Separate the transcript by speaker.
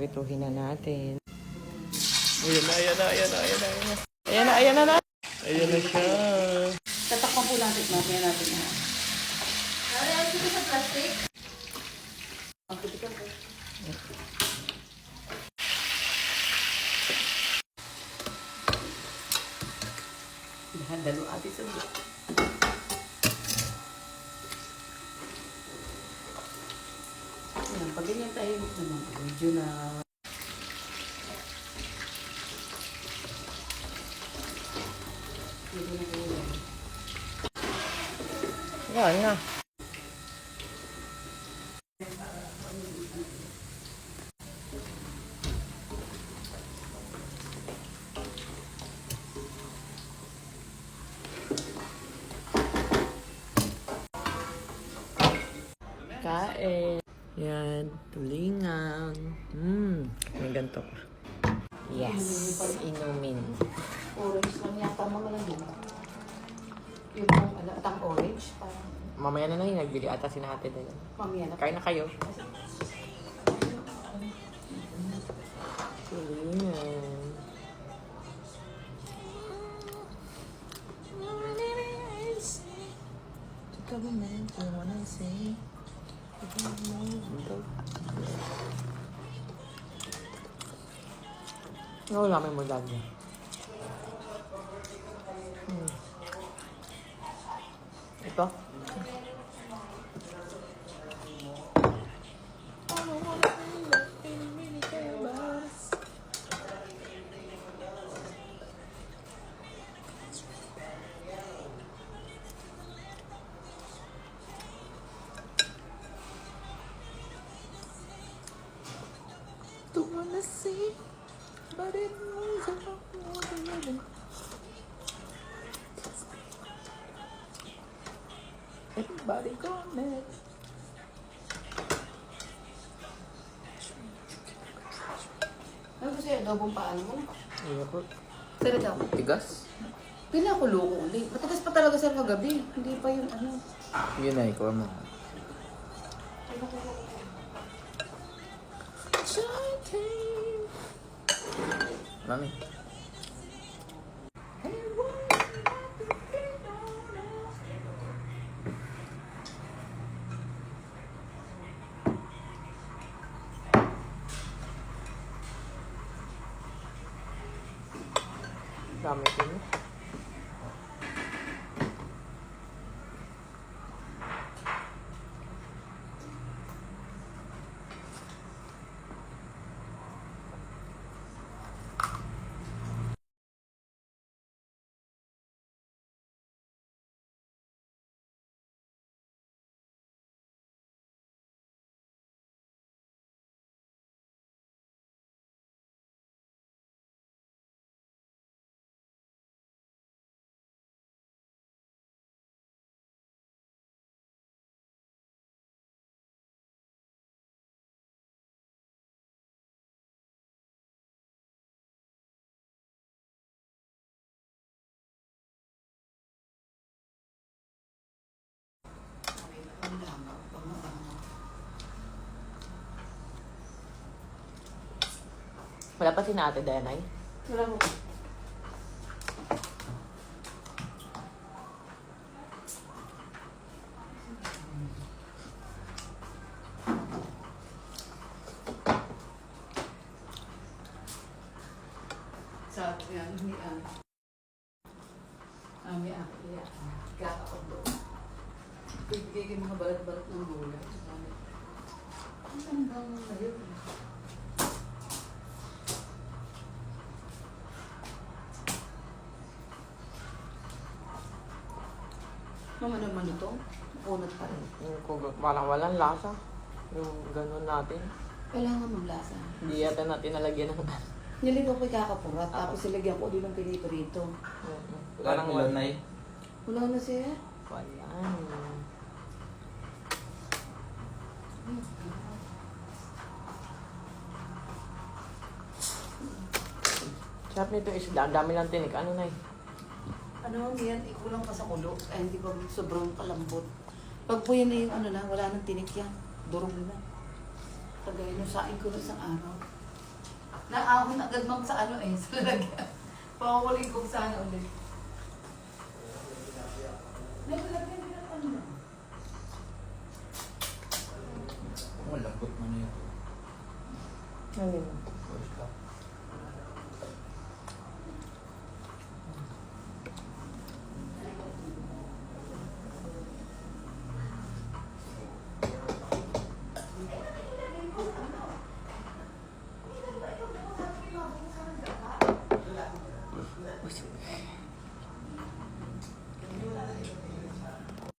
Speaker 1: Prituhin na natin. Ayan na, ayan na, ayan na, ayan na, ayan na. Ayan na, ayan na. Ayan na siya.
Speaker 2: Tatakpan po natin. Mamaya natin na.
Speaker 3: Ay, ito sa plastic.
Speaker 2: Ang kitikan po. Dalo ate sa buwan. Ayan, pag ganyan tayo naman, medyo na medyo na kulang.
Speaker 1: Yan na. Kain. Yan, tulingan. May ganito pa. Yes, inumin.
Speaker 2: Orange lang yata mga lang din. Yung atang orange, parang
Speaker 1: Mamaya na lang yung nagbili ata si Ate na yan.
Speaker 2: mamaya na.
Speaker 1: Kain na kayo. Tulingan. Wala may modalya. Ito? Don't wanna see, but it moves around. Everybody gone next.
Speaker 2: Ano kasi adobong paano mo?
Speaker 1: Iya po.
Speaker 2: Talaga.
Speaker 1: Tigas?
Speaker 2: Pinakulo ko ulit. Matagas pa talaga sa kagabi. Hindi pa yung ano.
Speaker 1: Yun na, ikaw mo. Mami. Dami ko niya. Wala pa si Ate Danay?
Speaker 2: Wala mo. Sa yan, hindi kakakondo. Bigay kayo mga balat-balat ng gulay. Ang hanggang ngayon. Mama naman ito, punot pa rin.
Speaker 1: Yung parang walang lasa. Yung ganun natin.
Speaker 2: Kailangan maglasa.
Speaker 1: Hindi yata natin nalagyan ng
Speaker 2: Niligaw ko kakapurat, tapos ilagyan ko din ng pinito-rito.
Speaker 1: parang wala.
Speaker 2: Wala na siya.
Speaker 1: Wala. Sarap nito isda. Ang dami ng tinik. Ano na eh?
Speaker 2: Ano, yan, ikulang pa sa kulo. Ay, hindi pa sobrang kalambot. Pag po yan na yung ano na, wala nang tinik yan. Durog na. Tagay no, saing ko na isang araw. Naahon agad ma'am sa ano eh, sa lalagyan. Pakukuling ko sana ulit. Naglagyan din ang ano.
Speaker 4: Oh, lambot mo na ito.
Speaker 1: Ano yun?
Speaker 4: First up.